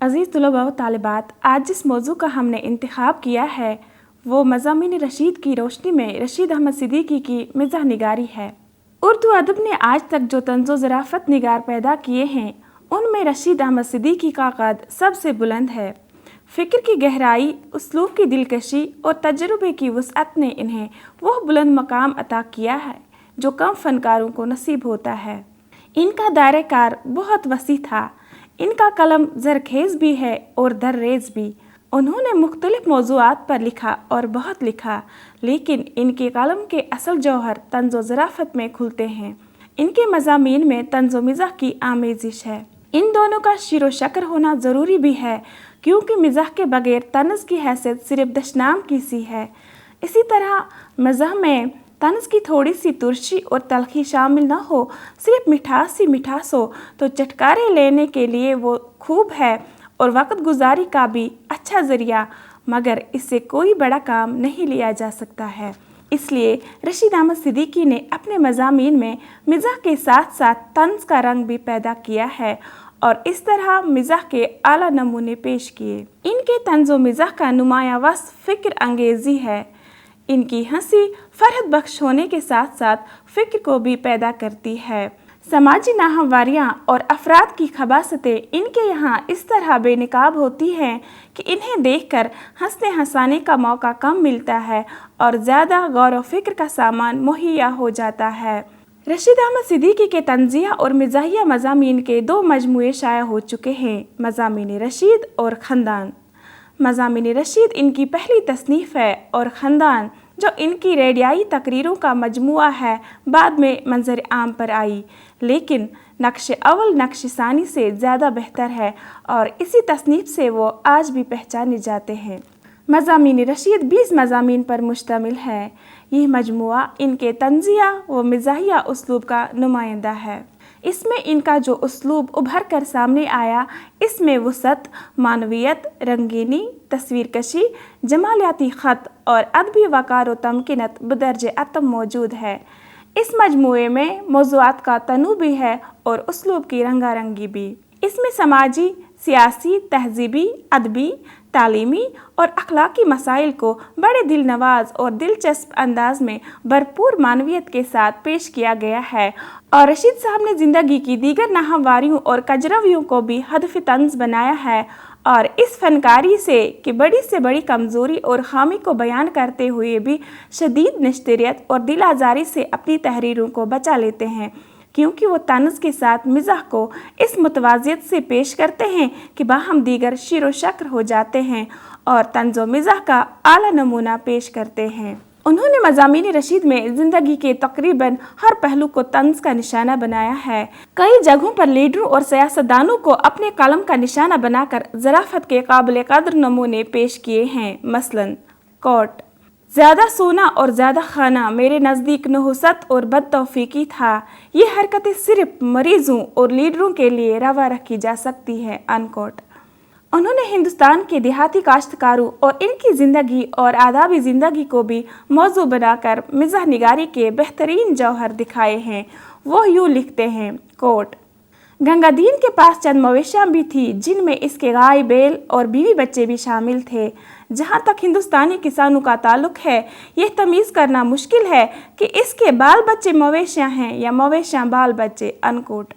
अज़ीज़ तलबा व तालिबात, आज जिस मौजू का हमने इंतखाब किया है वो मज़ामीन रशीद की रोशनी में रशीद अहमद सिद्दीकी की मिज़ाह निगारी है। उर्दू अदब ने आज तक जो तंज़ो ज़राफ़त निगार पैदा किए हैं उनमें रशीद अहमद सिद्दीकी का कद सबसे बुलंद है। फ़िक्र की गहराई, उसलूब की दिलकशी और तजुर्बे की वसअत ने इन्हें वह बुलंद मकाम अता किया है जो कम फ़नकारों को नसीब होता है। इनका दायरा कार बहुत वसी था। इनका कलम ज़रखेज़ भी है और दर्रेज़ भी। उन्होंने मुख्तलिफ़ मौज़ूआत पर लिखा और बहुत लिखा, लेकिन इनके कलम के असल जौहर तंज़ो ज़राफ़त में खुलते हैं। इनके मज़ामीन में तंज़ो मिज़ाह की आमेज़िश है। इन दोनों का शिरो शक्र होना ज़रूरी भी है, क्योंकि मिज़ाह के बगैर तन्ज़ की हैसियत सिर्फ दशनाम की सी है। इसी तरह मिज़ाह में तन्ज़ की थोड़ी सी तुरशी और तलखी शामिल न हो, सिर्फ मिठास ही मिठास हो तो चटकारे लेने के लिए वो खूब है और वक्त गुजारी का भी अच्छा ज़रिया, मगर इससे कोई बड़ा काम नहीं लिया जा सकता है। इसलिए रशीद अहमद सिद्दीकी ने अपने मज़ामीन में मिज़ाह के साथ साथ तन्ज़ का रंग भी पैदा किया है और इस तरह मिज़ाह के आला नमूने पेश किए। इनके तंज़ो मिज़ाह का नुमाया वस्फ़ फ़िक्र अंगेज़ी है। इनकी हंसी फरहत बख्श होने के साथ साथ फ़िक्र को भी पैदा करती है। समाजी नाहमवारियाँ और अफराद की खबासतें इनके यहाँ इस तरह बेनकाब होती हैं कि इन्हें देखकर हंसने हंसाने का मौका कम मिलता है और ज़्यादा गौर व फिक्र का सामान मुहैया हो जाता है। रशीद अहमद सिद्दीकी के तंज़िया और मिज़ाहिया मज़ामीन के दो मजमूए शाया हो चुके हैं, मज़ामीन रशीद और ख़ानदान। मज़ामीन रशीद इनकी पहली तसनीफ़ है और ख़ानदान जो इनकी रेडियाई तकरीरों का मजमुआ है बाद में मंजर आम पर आई, लेकिन नक्श अव्वल नक्श सानी से ज़्यादा बेहतर है और इसी तसनीफ़ से वो आज भी पहचाने जाते हैं। मज़ामीन रशीद 20 मज़ामीन पर मुश्तमिल है। यह मजमुआ इनके तंज़िया व मिज़ाहिया उसलूब का नुमाइंदा है। इसमें इनका जो उसलूब उभर कर सामने आया, इसमें वसअत, मानवियत, रंगीनी, तस्वीर कशी, जमालियाती ख़त और अदबी वक़ार व तमकीनत बदर्जे अतम मौजूद है। इस मजमूए में मौज़ूआत का तनू भी है और उसलूब की रंगारंगी भी। इसमें समाजी, सियासी, तहज़ीबी, अदबी, तालीमी और अखलाकी मसाइल को बड़े दिल नवाज और दिलचस्प अंदाज में भरपूर मानवियत के साथ पेश किया गया है और रशीद साहब ने ज़िंदगी की दीगर नाहवारियों और कजरवियों को भी हदफ तंज़ बनाया है और इस फनकारी से बड़ी कमज़ोरी और खामी को बयान करते हुए भी शदीद निश्तरियत और दिल आज़ारी से अपनी तहरीरों को बचा लेते हैं, क्योंकि वो तन्ज़ के साथ मिज़ाह को इस मुतवाज़ियत से पेश करते हैं कि बाहम दीगर शिरो शक्र हो जाते हैं और तन्ज़ो मिज़ाह का आला नमूना पेश करते हैं। उन्होंने मज़ामीन रशीद में ज़िंदगी के तकरीबन हर पहलू को तन्ज़ का निशाना बनाया है। कई जगहों पर लीडरों और सियासतदानों को अपने कलम का निशाना बनाकर ज़राफ़त के काबिल कदर नमूने पेश किए हैं। मसलन कोट, ज़्यादा सोना और ज़्यादा खाना मेरे नज़दीक नहुसत और बदतौफीकी था। ये हरकतें सिर्फ मरीज़ों और लीडरों के लिए रवा रखी जा सकती है। अनकोट। उन्होंने हिंदुस्तान के देहाती काश्तकारों और इनकी ज़िंदगी और आदाबी ज़िंदगी को भी मौजू बनाकर मिज़ाह निगारी के बेहतरीन जौहर दिखाए हैं। वो यूँ लिखते हैं, कोट, गंगादीन के पास चंद मवेशियाँ भी थी जिनमें इसके गाय, बैल और बीवी बच्चे भी शामिल थे। जहाँ तक हिंदुस्तानी किसानों का ताल्लुक़ है, यह तमीज़ करना मुश्किल है कि इसके बाल बच्चे मवेशियाँ हैं या मवेशियाँ बाल बच्चे। अनकोट।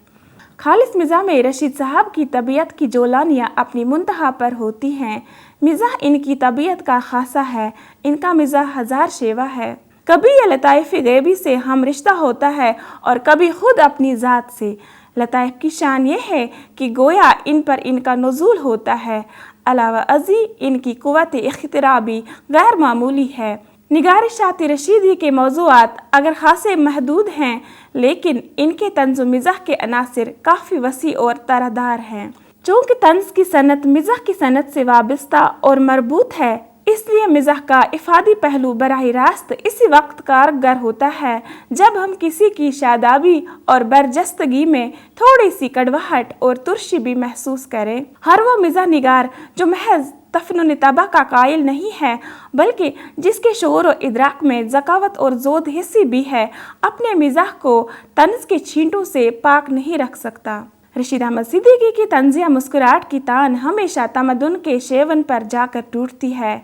खालिस मिज़ाह में रशीद साहब की तबीयत की जोलानियाँ अपनी मुंतहा पर होती हैं। मिज़ाह इनकी तबीयत का खासा है। इनका मिज़ाह हज़ार शेवा है। कभी यह लताइफ़ गैबी से हम रिश्ता होता है और कभी खुद अपनी ज़ात से। लताइफ़ की शान यह है कि गोया इन पर इनका नुज़ूल होता है। अलावा अज़ी इनकी क़ुव्वत इख्तिरा भी गैर मामूली है। निगारिशात रशीदी के मौज़ूआत अगर खासे महदूद हैं, लेकिन इनके तंज़ मिज़ाह के अनासिर काफ़ी वसी और तरहदार हैं। चूँकि तंज़ की सनत मिज़ाह की सनत से वाबस्ता और मरबूत है, इसलिए मिज़ाह का इफ़ादी पहलू बराह रास्त इसी वक्त कारगर होता है जब हम किसी की शादाबी और बरजस्तगी में थोड़ी सी कड़वाहट और तुर्शी भी महसूस करें। हर वो मिज़ाह निगार जो महज तफ़नुन तबा का कायल नहीं है, बल्कि जिसके शऊर और इदराक में ज़कावत और ज़ोद हिस्सी भी है, अपने मिज़ाह को तन्ज़ के छींटों से पाक नहीं रख सकता। रशीद अहमद सिद्दीकी की तंज़िया मुस्कुराहट की तान हमेशा तमद्दुन के शेवन पर जाकर टूटती है।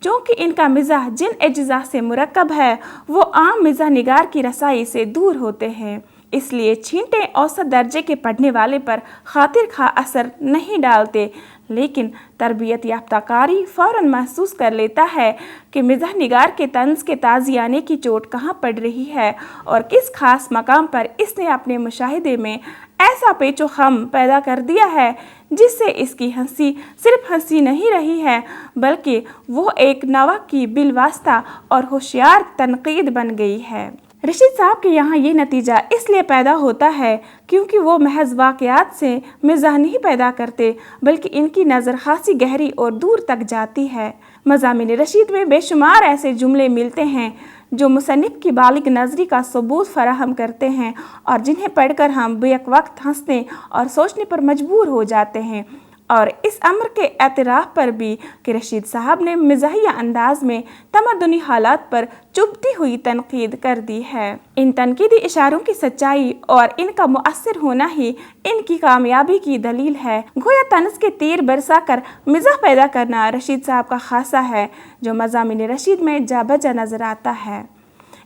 चूँकि इनका मिज़ाह जिन एज्जा से मुरक्कब है वो आम मिज़ाह निगार की रसाई से दूर होते हैं, इसलिए छींटे औसत दर्जे के पढ़ने वाले पर खातिर खा असर नहीं डालते, लेकिन तरबियत याफ्ता कारी फ़ौरन महसूस कर लेता है कि मिज़ाह निगार के तंज़ के ताज़ियाने की चोट कहाँ पड़ रही है और किस खास मकाम पर इसने अपने मुशाहिदे में ऐसा पेचो खम पैदा कर दिया है जिससे इसकी हंसी सिर्फ हंसी नहीं रही है बल्कि वो एक नवा की बिलवास्ता और होशियार तनकीद बन गई है। रशीद साहब के यहाँ ये नतीजा इसलिए पैदा होता है क्योंकि वो महज वाक़यात से मिज़ाह नहीं पैदा करते बल्कि इनकी नज़र खासी गहरी और दूर तक जाती है। मज़ामिन रशीद में बेशुमार ऐसे जुमले मिलते हैं जो मुसन्निफ़ की बालिग नज़री का सबूत फराहम करते हैं और जिन्हें पढ़कर हम बेक वक्त हंसने और सोचने पर मजबूर हो जाते हैं, और इस अम्र के एतराफ़ पर भी कि रशीद साहब ने मिज़ाहिया अंदाज में तमद्दुनी हालात पर चुभती हुई तनकीद कर दी है। इन तनकीदी इशारों की सच्चाई और इनका मुअस्सिर होना ही इनकी कामयाबी की दलील है। गोया तनस के तीर बरसा कर मिज़ाह पैदा करना रशीद साहब का खासा है जो मज़ामिन रशीद में जा बजा नज़र आता है।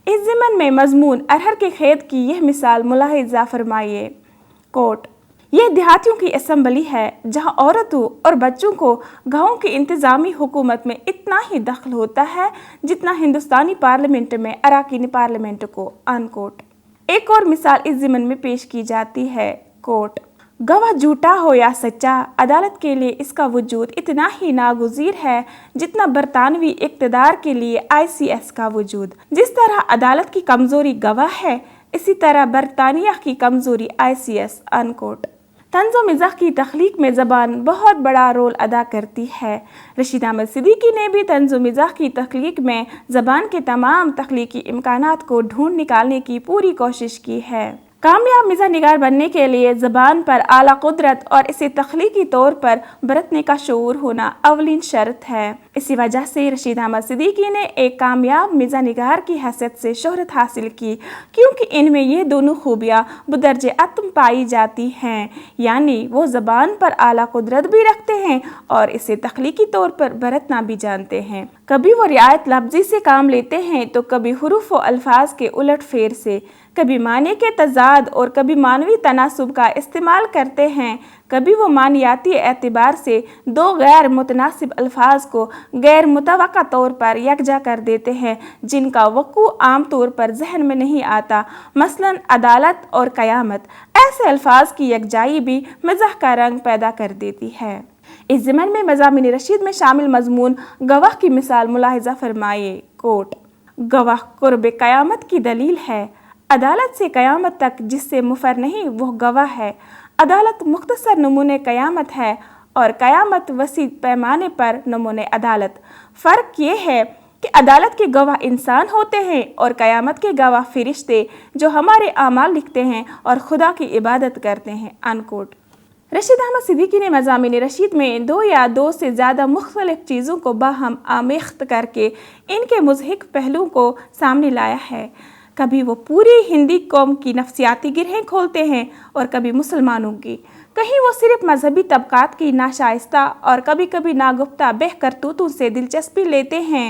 इस ज़िमन में मज़मून अरहर के खेत की यह मिसाल मुलाहिज़ा फरमाइए। कोट, ये देहातियों की असम्बली है जहाँ औरतों और बच्चों को गाँव की इंतज़ामी हुकूमत में इतना ही दखल होता है जितना हिंदुस्तानी पार्लियामेंट में अराकीनी पार्लियामेंट को। अनकोट। एक और मिसाल इस ज़िमन में पेश की जाती है। कोट, गवाह झूठा हो या सच्चा, अदालत के लिए इसका वजूद इतना ही नागुज़ीर है जितना बरतानवी इक़्तिदार के लिए ICS का वजूद। जिस तरह अदालत की कमज़ोरी गवाह है, इसी तरह बरतानिया की कमज़ोरी ICS। अनकोट। तंज़ो मिज़ाह की तख्लीक में ज़बान बहुत बड़ा रोल अदा करती है। रशीद अहमद सिद्दीकी ने भी तंज़ो मिज़ाह की तख्लीक में ज़बान के तमाम तख्लीकी इम्कानात को ढूंढ निकालने की पूरी कोशिश की है। कामयाब मिज़ाह निगार बनने के लिए ज़बान पर आला कुदरत और इसे तख्लीकी तौर पर बरतने का शऊर होना अवलिन शर्त है। इसी वजह से रशीद अहमद सिद्दीकी ने एक कामयाब मिज़ाह निगार की हैसियत से शोहरत हासिल की, क्योंकि इनमें ये दोनों खूबियाँ बदर्जे अत्म पाई जाती हैं, यानी वो ज़बान पर आला कुदरत भी रखते हैं और इसे तख्लीकी तौर पर बरतना भी जानते हैं। कभी वो रियायत लफ्ज़ी से काम लेते हैं तो कभी हुरूफ व अल्फाज के उलट फेर से, कभी माने के तजाद और कभी मानवी तनासुब का इस्तेमाल करते हैं। कभी वो मानियाती एतबार से दो गैर मुतनासिब अल्फाज को गैर मुतवक्का तौर पर यकजा कर देते हैं जिनका वक़ू आम तौर पर जहन में नहीं आता, मसलन अदालत और क़यामत। ऐसे अल्फाज की यकजाई भी मिज़ाह का रंग पैदा कर देती है। इस ज़िमन में मज़ामिन रशीद में शामिल मज़मून गवाह की मिसाल मुलाहिज़ा फरमाइए। कोट, गवाह कुर्ब क़यामत की दलील है। अदालत से क़यामत तक जिससे मुफर नहीं वो गवाह है। अदालत मुख्तसर नमूने क़यामत है और क़यामत वसी पैमाने पर नमूने अदालत। फ़र्क ये है कि अदालत के गवाह इंसान होते हैं और क़यामत के गवाह फ़रिश्ते जो हमारे आमाल लिखते हैं और खुदा की इबादत करते हैं। अनकोट। रशीद अहमद सिद्दीकी ने मज़ामिन रशीद में दो या दो से ज़्यादा मुख्तलिफ चीज़ों को बाहम आमेख्त करके इनके मुज़हिक पहलुओं को सामने लाया है। कभी वो पूरी हिंदी कौम की नफ्सियाती गिरहें खोलते हैं और कभी मुसलमानों की। कहीं वो सिर्फ मजहबी तबकात की नाशाइस्ता और कभी कभी नागुफ्ता बेहकरतूतों से दिलचस्पी लेते हैं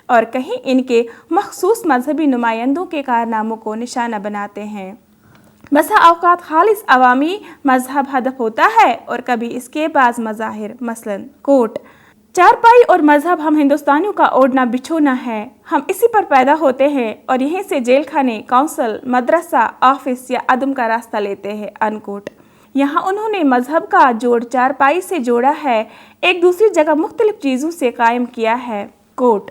और कहीं इनके मखसूस मजहबी नुमाइंदों के कारनामों को निशाना बनाते हैं। बसा औक़ात खालिस अवामी मजहब हदफ होता है और कभी इसके बाज़ मज़ाहिर। मसलन कोट, चारपाई और मजहब हम हिंदुस्तानियों का ओढ़ना बिछोना है। हम इसी पर पैदा होते हैं और यहीं से जेल खाने, काउंसिल, मदरसा, ऑफिस या अदम का रास्ता लेते हैं। अनकोट। यहाँ उन्होंने मजहब का जोड़ चारपाई से जोड़ा है, एक दूसरी जगह मुख्तलिफ चीज़ों से कायम किया है। कोट,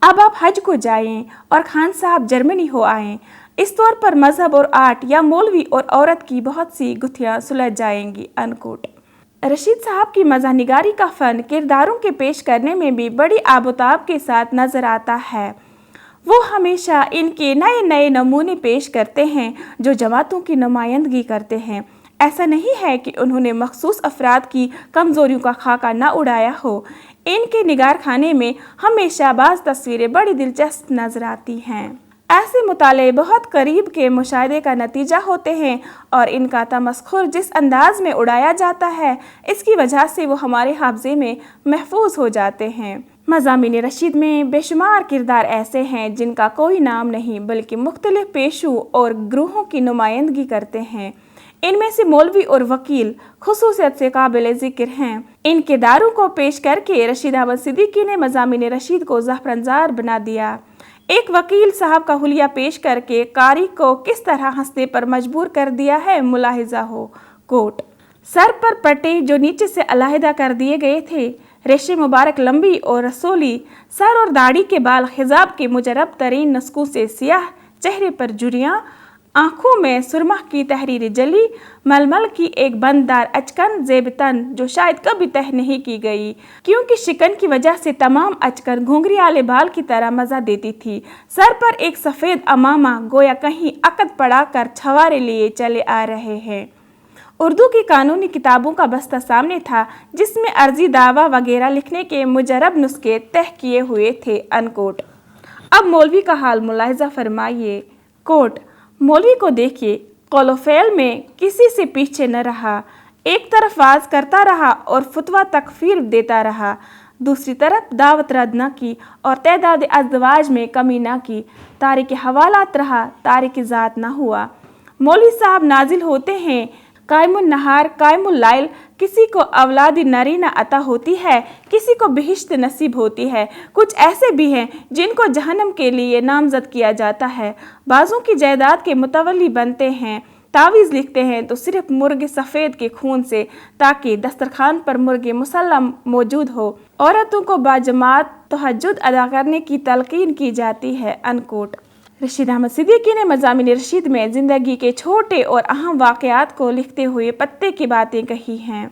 अब आप हज को जाएं और खान साहब जर्मनी हो आएं, इस तौर पर मजहब और आर्ट या मौलवी और औरत की बहुत सी गुत्थियाँ सुलझ जाएंगी। अनकोट। रशीद साहब की मज़ाह निगारी का फ़न किरदारों के पेश करने में भी बड़ी आबोताब के साथ नज़र आता है। वो हमेशा इनके नए नए नमूने पेश करते हैं जो जमातों की नुमाइंदगी करते हैं। ऐसा नहीं है कि उन्होंने मखसूस अफराद की कमज़ोरियों का खाका ना उड़ाया हो। इनके निगार खाने में हमेशा बाज़ तस्वीरें बड़ी दिलचस्प नज़र आती हैं। ایسے مطالعے بہت قریب کے مشاہدے کا نتیجہ ہوتے ہیں اور ان کا تمسخر جس انداز میں اڑایا جاتا ہے اس کی وجہ سے وہ ہمارے حافظے میں محفوظ ہو جاتے ہیں۔ مضامین رشید میں بے شمار کردار ایسے ہیں جن کا کوئی نام نہیں بلکہ مختلف پیشوں اور گروہوں کی نمائندگی کرتے ہیں۔ ان میں سے مولوی اور وکیل خصوصیت سے قابل ذکر ہیں۔ ان کرداروں کو پیش کر کے رشید احمد صدیقی نے مضامین رشید کو زعفرانزار بنا دیا۔ ایک وکیل صاحب کا حلیہ پیش کر کے قاری کو کس طرح ہنسنے پر مجبور کر دیا ہے ملاحظہ ہو۔ کوٹ: سر پر پٹے جو نیچے سے علیحدہ کر دیے گئے تھے، ریش مبارک لمبی اور رسولی، سر اور داڑھی کے بال خضاب کے مجرب ترین نسخوں سے سیاہ، چہرے پر جھریاں، آنکھوں میں سرمہ کی تحریری جلی، ململ کی ایک بنددار اچکن زیب تن جو شاید کبھی تہ نہیں کی گئی کیونکہ شکن کی وجہ سے تمام اچکن گھنگریالے بال کی طرح مزہ دیتی تھی، سر پر ایک سفید امامہ گویا کہیں عقد پڑا کر چھوارے لیے چلے آ رہے ہیں۔ اردو کی قانونی کتابوں کا بستہ سامنے تھا جس میں عرضی دعویٰ وغیرہ لکھنے کے مجرب نسخے تہ کیے ہوئے تھے۔ انکوٹ۔ اب مولوی کا حال ملاحظہ فرمائیے۔ کوٹ: مولوی کو دیکھیے، قول و فعل میں کسی سے پیچھے نہ رہا، ایک طرف واز کرتا رہا اور فتویٰ تکفیر دیتا رہا، دوسری طرف دعوت رد نہ کی اور تعداد ازدواج میں کمی نہ کی، تارک حوالات رہا، تارک ذات نہ ہوا۔ مولوی صاحب نازل ہوتے ہیں، قائم النہار قائم اللیل، کسی کو اولاد نرینہ عطا ہوتی ہے، کسی کو بہشت نصیب ہوتی ہے، کچھ ایسے بھی ہیں جن کو جہنم کے لیے نامزد کیا جاتا ہے، بعضوں کی جائیداد کے متولی بنتے ہیں، تعویذ لکھتے ہیں تو صرف مرغ سفید کے خون سے تاکہ دسترخوان پر مرغ مسلم موجود ہو، عورتوں کو باجماعت تہجد ادا کرنے کی تلقین کی جاتی ہے۔ انکوٹ۔ رشید احمد صدیقی نے مضامین رشید میں زندگی کے چھوٹے اور اہم واقعات کو لکھتے ہوئے پتے کی باتیں کہی ہیں۔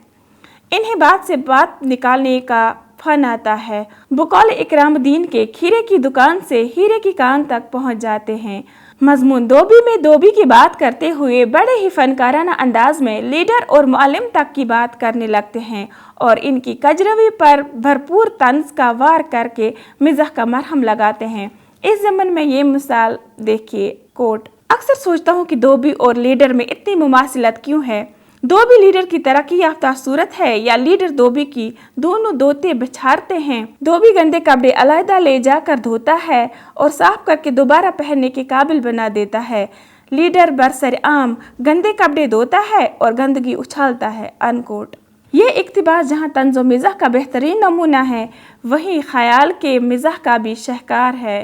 انہیں بات سے بات نکالنے کا فن آتا ہے۔ بقول اکرام الدین کے کھیرے کی دکان سے ہیرے کی کان تک پہنچ جاتے ہیں۔ مضمون دوبی میں دوبی کی بات کرتے ہوئے بڑے ہی فنکارانہ انداز میں لیڈر اور معلم تک کی بات کرنے لگتے ہیں اور ان کی کجروی پر بھرپور طنز کا وار کر کے مزاح کا مرہم لگاتے ہیں۔ اس ضمن میں یہ مثال دیکھیے۔ کوٹ: اکثر سوچتا ہوں کہ دھوبی اور لیڈر میں اتنی مماثلت کیوں ہے؟ دھوبی لیڈر کی ترقی یافتہ صورت ہے یا لیڈر دھوبی کی؟ دونوں دھوتے بچھارتے ہیں۔ دھوبی گندے کپڑے علیحدہ لے جا کر دھوتا ہے اور صاف کر کے دوبارہ پہننے کے قابل بنا دیتا ہے۔ لیڈر برسر عام گندے کپڑے دھوتا ہے اور گندگی اچھالتا ہے۔ انکوٹ۔ یہ اقتباس جہاں طنز و مزاح کا بہترین نمونہ ہے وہیں خیال کے مزاح کا بھی شاہکار ہے۔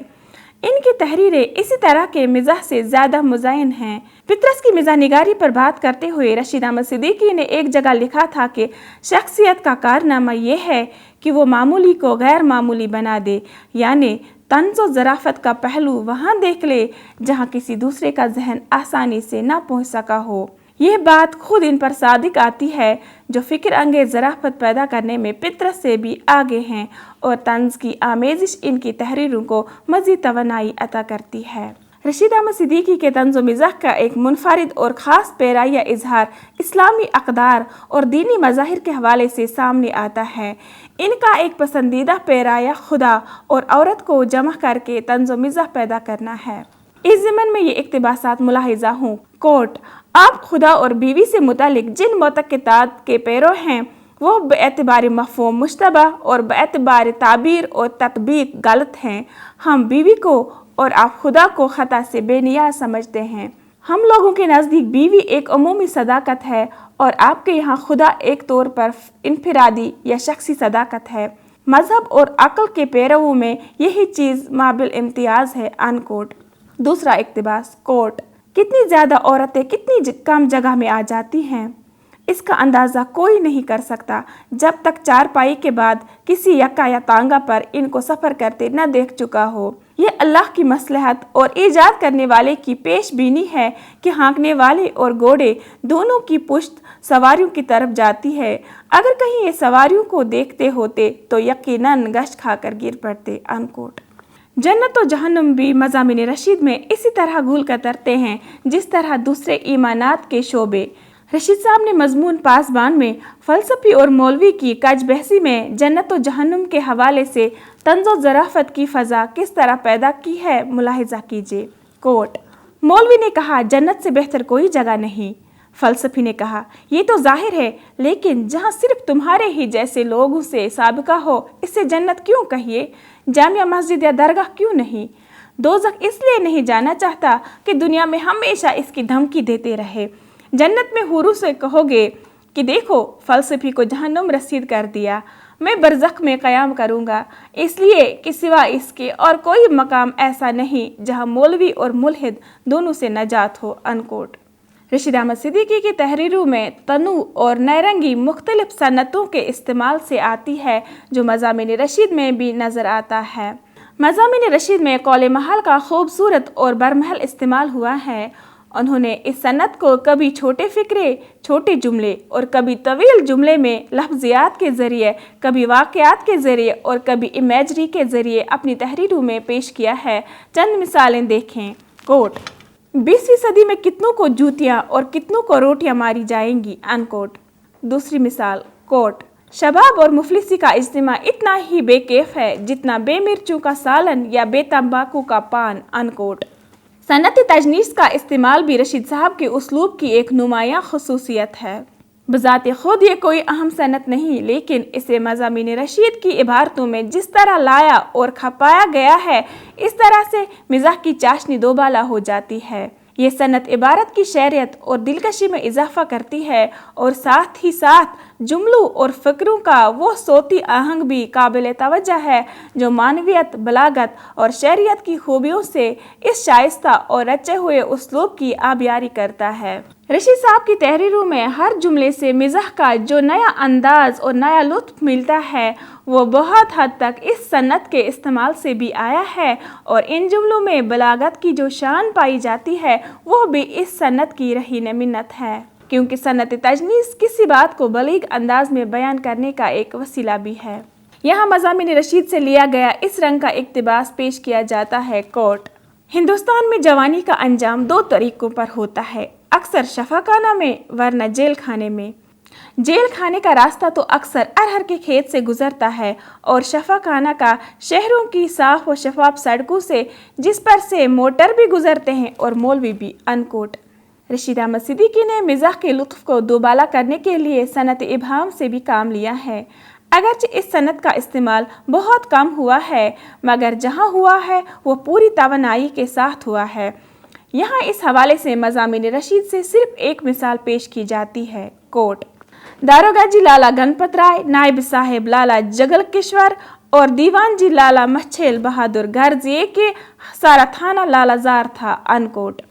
ان کی تحریریں اسی طرح کے مزاح سے زیادہ مزین ہیں۔ پطرس کی مزاح نگاری پر بات کرتے ہوئے رشید احمد صدیقی نے ایک جگہ لکھا تھا کہ شخصیت کا کارنامہ یہ ہے کہ وہ معمولی کو غیر معمولی بنا دے، یعنی طنز و ظرافت کا پہلو وہاں دیکھ لے جہاں کسی دوسرے کا ذہن آسانی سے نہ پہنچ سکا ہو۔ یہ بات خود ان پر صادق آتی ہے جو فکر انگیز ظرافت پیدا کرنے میں پطرس سے بھی آگے ہیں اور طنز کی آمیزش ان کی تحریروں کو مزید توانائی عطا کرتی ہے۔ رشید احمد صدیقی کے طنز و مزاح کا ایک منفرد اور خاص پیرایہ اظہار اسلامی اقدار اور دینی مظاہر کے حوالے سے سامنے آتا ہے۔ ان کا ایک پسندیدہ پیرایہ خدا اور عورت کو جمع کر کے طنز و مزاح پیدا کرنا ہے۔ اس ضمن میں یہ اقتباسات ملاحظہ ہوں۔ کوٹ: آپ خدا اور بیوی سے متعلق جن معتقدات کے پیرو ہیں وہ باعتبار مفہوم مشتبہ اور باعتبار تعبیر اور تطبیق غلط ہیں۔ ہم بیوی کو اور آپ خدا کو خطا سے بے نیاز سمجھتے ہیں۔ ہم لوگوں کے نزدیک بیوی ایک عمومی صداقت ہے اور آپ کے یہاں خدا ایک طور پر انفرادی یا شخصی صداقت ہے۔ مذہب اور عقل کے پیرووں میں یہی چیز مابل امتیاز ہے۔ انکوٹ۔ دوسرا اقتباس۔ کوٹ: کتنی زیادہ عورتیں کتنی کم جگہ میں آ جاتی ہیں، اس کا اندازہ کوئی نہیں کر سکتا جب تک چارپائی کے بعد کسی یکا یا تانگا پر ان کو سفر کرتے نہ دیکھ چکا ہو۔ یہ اللہ کی مصلحت اور ایجاد کرنے والے کی پیش بینی ہے کہ ہانکنے والے اور گھوڑے دونوں کی پشت سواریوں کی طرف جاتی ہے۔ اگر کہیں یہ سواریوں کو دیکھتے ہوتے تو یقیناً گشت کھا کر گر پڑتے۔ انکوٹ۔ جنت و جہنم بھی مضامین رشید میں اسی طرح گھول کر ترتے ہیں جس طرح دوسرے ایمانات کے شعبے۔ رشید صاحب نے مضمون پاسبان میں فلسفی اور مولوی کی کج بحثی میں جنت و جہنم کے حوالے سے طنز و ظرافت کی فضا کس طرح پیدا کی ہے ملاحظہ کیجیے۔ कोट। मौलवी ने कहा, जन्नत से बेहतर कोई जगह नहीं। फलसफी ने कहा, ये तो जाहिर है, लेकिन जहाँ सिर्फ तुम्हारे ही जैसे लोगों से साबिका हो, इससे जन्नत क्यों कहिए? जामिया मस्जिद या दरगाह क्यों नहीं? दोज़ख इसलिए नहीं जाना चाहता कि दुनिया में हमेशा इसकी धमकी देते रहे। जन्नत में हुरू से कहोगे कि देखो, फलसफी को जहन्नुम रसीद कर दिया, मैं बरज़ख में क़याम करूँगा, इसलिए कि सिवा इसके और कोई मकाम ऐसा नहीं जहाँ मौलवी और मुल्हिद दोनों से नजात हो। अनकोट। रशीद अहमद सिद्दीकी की तहरीरों में तनु और नैरंगी मुख्तलिफ सनतों के इस्तेमाल से आती है, जो मज़ामिन रशीद में भी नज़र आता है। मज़ामिन रशीद में कौल महल का खूबसूरत और बरमहल इस्तेमाल हुआ है। उन्होंने इस सनत को कभी छोटे फ़िक्रे, छोटे जुमले और कभी तवील जुमले में लफ्ज़ियात के ज़रिए, कभी वाक़यात के ज़रिए और कभी इमेजरी के ज़रिए अपनी तहरीरों में पेश किया है। चंद मिसालें देखें। कोट। 20वीं सदी में कितनों को जूतियाँ और कितनों को रोटियाँ मारी जाएंगी। अनकोट। दूसरी मिसाल। कोट। शबाब और मुफलिसी का इज्तिमा इतना ही बेकैफ है जितना बेमिर्चों का सालन या बेतंबाकू का पान। अनकोट। सनत तजनीस का इस्तेमाल भी रशीद साहब के उसलूब की एक नुमायाँ खसूसियत है। बज़ात खुद ये कोई अहम सनत नहीं, लेकिन इसे मज़ामिन रशीद की इबारतों में जिस तरह लाया और खपाया गया है, इस तरह से मिज़ाह की चाशनी दोबाला हो जाती है। ये सनत इबारत की शहरियत और दिलकशी में इजाफा करती है और साथ ही साथ जुमलों और फ़िक्रों का वो सोती आहंग भी काबिल तवज्जो है जो मानवियत, बलागत और शहरियत की खूबियों से इस शाइस्ता और रचे हुए उसलूब की आबियारी करता है। रशीद साहब की तहरीरों में हर जुमले से मिज़ाह का जो नया अंदाज और नया लुत्फ़ मिलता है, वो बहुत हद तक इस सनत के इस्तेमाल से भी आया है, और इन जुमलों में बलागत की जो शान पाई जाती है वो भी इस सनत की रहीन मिन्नत है, क्योंकि सनत तजनीस किसी बात को बलीग अंदाज में बयान करने का एक वसीला भी है। यहाँ मज़ामिन रशीद से लिया गया इस रंग का इक़्तिबास पेश किया जाता है। कोट। हिंदुस्तान में जवानी का अंजाम 2 तरीक़ों पर होता है, अक्सर शफाखाना में वरना जेल खाने में। जेल खाने का रास्ता तो अक्सर अरहर के खेत से गुजरता है और शफाखाना का शहरों की साफ व शफाफ सड़कों से, जिस पर से मोटर भी गुजरते हैं और मौलवी भी। अनकोट। रशीद अहमद सिद्दीकी ने मिज़ाह के लुत्फ़ को दोबाला करने के लिए सनत इब्हाम से भी काम लिया है। अगरचे इस सनत का इस्तेमाल बहुत कम हुआ है, मगर जहाँ हुआ है वो पूरी तवानाई के साथ हुआ है। यहाँ इस हवाले से मज़ामिन रशीद से सिर्फ एक मिसाल पेश की जाती है। कोट। दारोगा जी लाला गणपत राय, नायब साहेब लाला जगलकेश्वर और दीवान जी लाला मच्छेल बहादुर गर्ज ये के सारा थाना लाला जार था। अनकोट।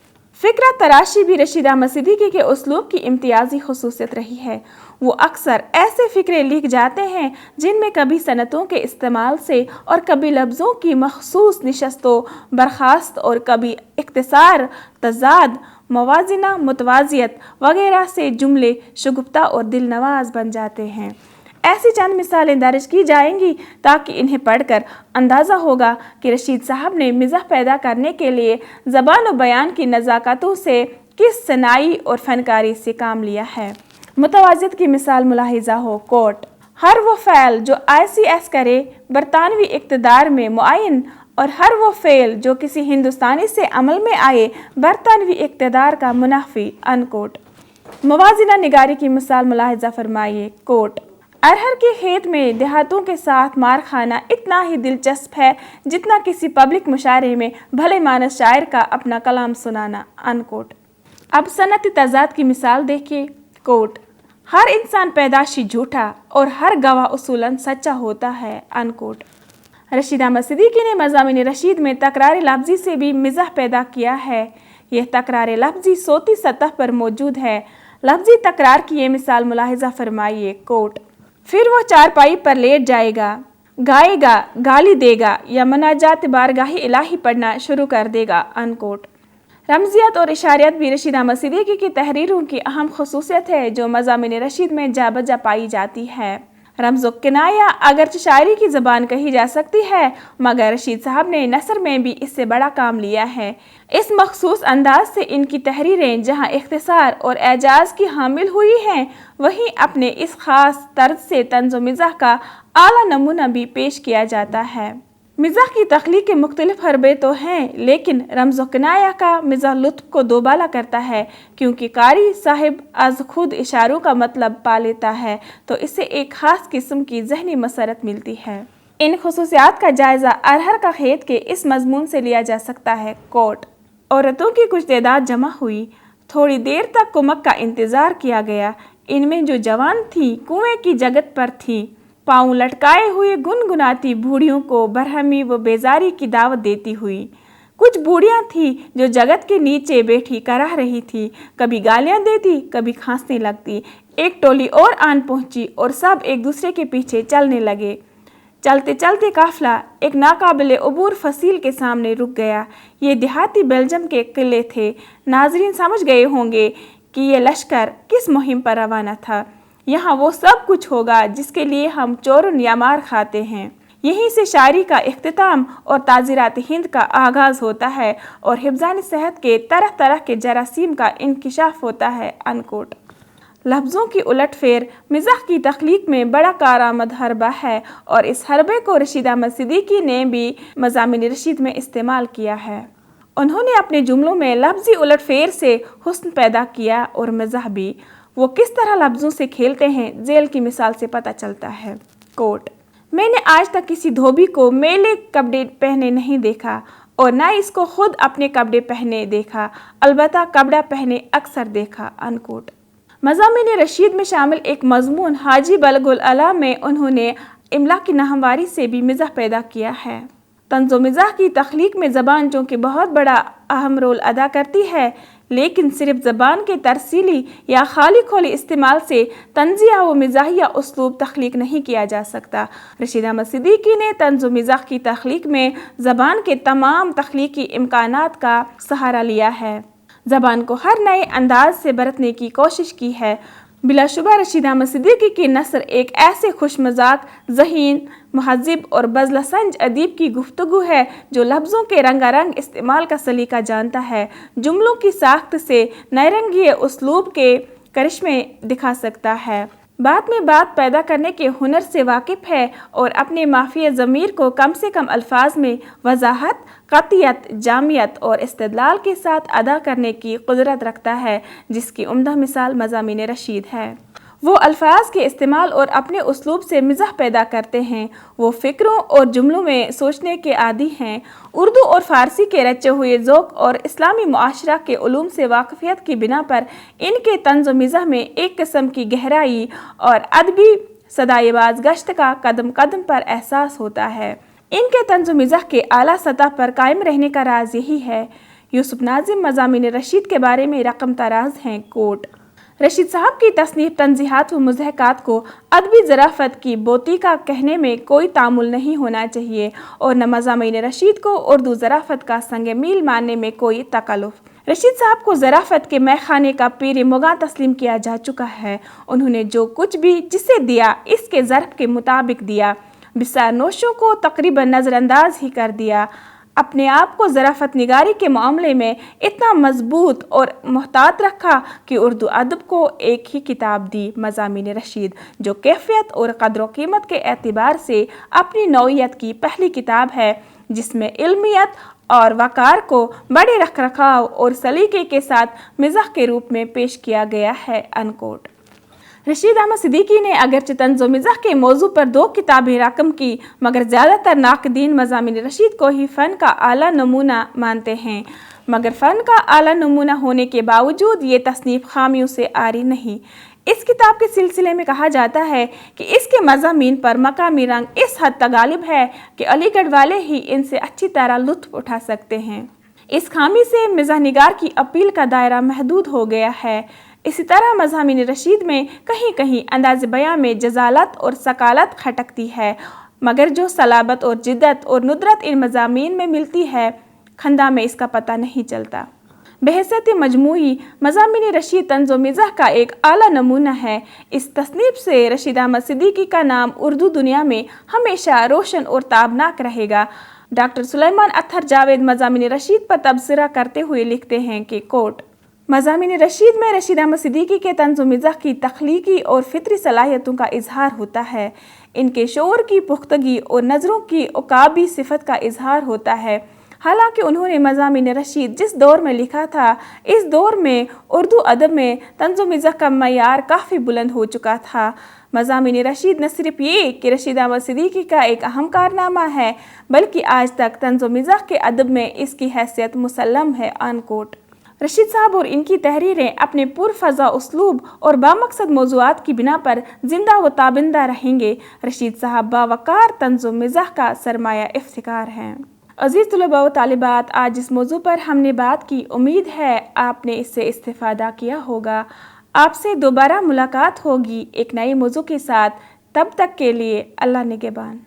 फ़िक्रा तराशी भी रशीद अहमद सिद्दीकी के उसलूब की इम्तियाजी खसूसियत रही है। वो अक्सर ऐसे फ़िक्रे लिख जाते हैं जिनमें कभी सनतों के इस्तेमाल से और कभी लफ्ज़ों की मखसूस निशस्तों बर्खास्त और कभी इख्तिसार, तज़ाद, मवाजिना, मुतवाज़ियत वगैरह से जुमले शुगुफ्ता और दिल नवाज बन जाते हैं। ऐसी चंद मिसालें दर्ज की जाएंगी ताकि इन्हें पढ़कर अंदाज़ा होगा कि रशीद साहब ने मिज़ाह पैदा करने के लिए ज़बान व बयान की नज़ाकतों से किस सनाई और फ़नकारी से काम लिया है। मुतवाज़ियत की मिसाल मुलाहिज़ा हो। कोट। हर वो फ़ैल जो ICS करे बरतानवी इक़्तिदार में मुआयन, और हर वो फ़ेल जो किसी हिंदुस्तानी से अमल में आए बरतानवी इक़्तिदार का मुनाफी। अनकोट। मवाजिना निगारी की मिसाल मुलाहिज़ा फरमाइए। कोट। अरहर के खेत में देहातों के साथ मार खाना इतना ही दिलचस्प है जितना किसी पब्लिक मुशायरे में भले मानस शायर का अपना कलाम सुनाना। अनकोट। अब सनत तज़ाद की मिसाल देखिए। कोट। हर इंसान पैदाशी झूठा और हर गवाह उसूलन सच्चा होता है। अनकोट। रशीद अहमद सिद्दीकी ने मज़ामिन रशीद में तकरार लफ्ज़ी से भी मिज़ाह पैदा किया है। यह तकरार लफ्ज़ी सोती सतह पर मौजूद है। लफ्ज़ी तकरार की ये मिसाल मुलाहिज़ा फरमाइए। कोट। फिर वो चारपाई पर लेट जाएगा, गाएगा, गाली देगा या मनाजात बारगाही इलाही पढ़ना शुरू कर देगा। अनकोट। रमजियत और इशारियत भी रशीद अहमद सिद्दीकी की तहरीरों की अहम खसूसियत है जो मज़ामिन रशीद में जा बजा पाई जाती है। रमज़ो किनाया अगरचे शायरी की ज़बान कही जा सकती है, मगर रशीद साहब ने नसर में भी इससे बड़ा काम लिया है। इस मखसूस अंदाज से इनकी तहरीरें जहाँ इख्तिसार और एजाज़ की हामिल हुई हैं, वहीं अपने इस ख़ास तर्ज से तंज़ो मिज़ाह का आला नमूना भी पेश किया जाता है। मिज़ाह की तख्लीक के मुख्तलिफ हरबे तो हैं, लेकिन रमज़ व किनाया का मिज़ाह लुत्फ़ को दोबाला करता है, क्योंकि कारी साहिब आज खुद इशारों का मतलब पा लेता है तो इसे एक ख़ास किस्म की ज़हनी मसरत मिलती है। इन खुसूसियात का जायज़ा अरहर का खेत के इस मज़मून से लिया जा सकता है। कोट, औरतों की कुछ तादाद जमा हुई, थोड़ी देर तक कुमक का इंतज़ार किया गया। इनमें जो जवान थी कुएं की जगत पर थी, पाँव लटकाए हुए गुनगुनाती बूढ़ियों को बरहमी व बेजारी की दावत देती हुई। कुछ बूढ़ियाँ थीं जो जगत के नीचे बैठी कराह रही थी, कभी गालियाँ देती, कभी खांसने लगती। एक टोली और आन पहुँची और सब एक दूसरे के पीछे चलने लगे। चलते चलते काफिला एक नाकाबिले अबूर फसील के सामने रुक गया। ये देहाती बेल्जियम के किले थे। नाजरीन समझ गए होंगे कि ये लश्कर किस मुहिम पर रवाना था। यहाँ वो सब कुछ होगा जिसके लिए हम चोरन या मार खाते हैं। यहीं से शायरी का इख्तिताम और ताज़ीरात हिंद का आगाज़ होता है और हिफ्ज़ान सेहत के तरह तरह के जरासीम का इंकिशाफ होता है। अनकोट। लफ्ज़ों की उलट फेर मिज़ाह की तख्लीक में बड़ा कारआमद हरबा है और इस हरबे को रशीद अहमद सिद्दीकी ने भी मज़ामिन रशीद में इस्तेमाल किया है। उन्होंने अपने जुमलों में लफ्ज़ी उलट फेर से हुस्न पैदा किया और मिज़ाह भी। वो किस तरह लफ्ज़ों से खेलते हैं जेल की मिसाल से पता चलता है। कोट, मैंने आज तक किसी धोबी को मेले कपड़े पहने नहीं देखा और न इसको खुद अपने कपड़े पहने देखा, अलबत्ता कपड़ा पहने अक्सर देखा। अनकोट। मज़ामिन रशीद में शामिल एक मज़मून हाजी बलगुल अला में उन्होंने इमला की नाहमवारी से भी मिज़ाह पैदा किया है। तंज़ो मिज़ाह की तख्लीक में ज़बान जो कि बहुत बड़ा अहम रोल अदा करती है, लेकिन सिर्फ ज़बान के तरसीली या खाली खोली इस्तेमाल से तंज़िया व मिज़ाहिया उसलूब तख्लीक नहीं किया जा सकता। रशीद अहमद सिद्दीकी ने तंज़ो मिज़ाह की तख्लीक में ज़बान के तमाम तख्लीकी इम्कानात का सहारा लिया है, ज़बान को हर नए अंदाज से बरतने की कोशिश की है। बिलाशुबा रशीद अहमद सिद्दीकी की नस्र एक ऐसे खुशमज़ाक, ज़हीन, महज़िब और बज़लसंज अदीब की गुफ्तगू है जो लफ्ज़ों के रंगारंग इस्तेमाल का सलीका जानता है, जुमलों की साख्त से नयरंगी उसलूब के करिश्मे दिखा सकता है, बात में बात पैदा करने के हुनर से वाकिफ़ है और अपने माफ़िया ज़मीर को कम से कम अल्फाज में वज़ाहत, क़तियत, जामियत और इस्तिदलाल के साथ अदा करने की क़ुदरत रखता है, जिसकी उम्दा मिसाल मज़ामिन रशीद है। वो अल्फाज के इस्तेमाल और अपने उसलूब से मिज़ाह पैदा करते हैं। वो फ़िक्रों और जुमलों में सोचने के आदी हैं। उर्दू और फ़ारसी के रचे हुए ज़ौक़ और इस्लामी मुआशरा के उलूम से वाक़फ़ियत की बिना पर इनके तंज़ व मिज़ाह में एक किस्म की गहराई और अदबी सदाएबाज़ गश्त का कदम कदम पर एहसास होता है। इनके तंज़ व मिज़ाह के आला सतह पर कायम रहने का राज यही है। यूसुफ नाज़िम मज़ामिन रशीद के बारे में रकम तराज हैं। कोट, रशीद साहब की तसनीफ़ तंज़ीहात व मुज़हकात को अदबी ज़राफ़त की बोतीका कहने में कोई तामुल नहीं होना चाहिए और न मज़ामिन रशीद को उर्दू ज़राफ़त का संग मील मानने में कोई तकल्लुफ़। रशीद साहब को ज़राफ़त के मैखाने का पीर मुगा तस्लीम किया जा चुका है। उन्होंने जो कुछ भी जिसे दिया इसके ज़र्फ़ के मुताबिक दिया, बिसार नोशों को तकरीबन नज़रअंदाज ही कर दिया। अपने आप को ज़राफ़त निगारी के मामले में इतना मजबूत और मुहतात रखा कि उर्दू अदब को एक ही किताब दी, मज़ामिन रशीद, जो कैफियत और क़द्र कीमत के एतबार से अपनी नौइयत की पहली किताब है, जिसमें इल्मियत और वक़ार को बड़े रखरखाव और सलीके के साथ मिज़ाह के रूप में पेश किया गया है। अनकोट। रशीद अहमद सिद्दीकी ने अगरचे तंज़ व मिज़ाह के मौजू पर 2 किताबें रकम की, मगर ज़्यादातर नाक़दीन मज़ामिन रशीद को ही फ़न का आला नमूना मानते हैं। मगर फ़न का आला नमूना होने के बावजूद ये तसनीफ़ खामियों से आरी नहीं। इस किताब के सिलसिले में कहा जाता है कि इसके मज़ामीन पर मकामी रंग इस हद तक गालिब है कि अलीगढ़ वाले ही इनसे अच्छी तरह लुत्फ़ उठा सकते हैं। इस खामी से मिज़ाह निगार की अपील का दायरा महदूद हो गया है। इसी तरह मज़ामिन रशीद में कहीं कहीं अंदाज़ बयां में जज़ालत और सकालत खटकती है, मगर जो सलाबत और जिद्दत और नुदरत इन मज़ामीन में मिलती है, खंदा में इसका पता नहीं चलता। बहैसियत मजमूई मज़ामिन रशीद तंज़ व मिज़ाह का एक आला नमूना है। इस तसनीफ़ से रशीद अहमद सिद्दीकी का नाम उर्दू दुनिया में हमेशा रोशन और ताबनाक रहेगा। डॉक्टर सुलेमान अत्थर जावेद मज़ामिन रशीद पर तबसरा करते हुए लिखते हैं कि कोट, मज़ामीन रशीद में रशीद अहमद सिद्दीकी के तंज़ व मिज़ाह की तख्लीकी और फितरी सलाहियतों का इजहार होता है। इनके शोर की पुख्तगी और नज़रों की उकाबी सिफत का इजहार होता है। हालांकि उन्होंने मज़ामीन रशीद जिस दौर में लिखा था, इस दौर में उर्दू अदब में तंज़ व मिज़ाह का मयार काफ़ी बुलंद हो चुका था। मज़ामीन रशीद न सिर्फ ये कि रशीद अहमद सिद्दीकी का एक अहम कारनामा है, बल्कि आज तक तंज़ व मिज़ाह के अदब में इसकी हैसियत मुसल्लम है। अनकोट। रशीद साहब और इनकी तहरीरें अपने पुरफ़ज़ा उस्लूब और बामकसद मौज़ूआत की बिना पर ज़िंदा व ताबिंदा रहेंगे। रशीद साहब बावकार तंज़ व मिज़ाह का सरमाया इफ्तिकार हैं। अज़ीज़ तलबा व तालिबात, आज जिस मौजू पर हमने बात की, उम्मीद है आपने इससे इस्तिफ़ादा किया होगा। आपसे दोबारा मुलाकात होगी एक नए मौजू के साथ। तब तक के लिए अल्लाह निगहबान।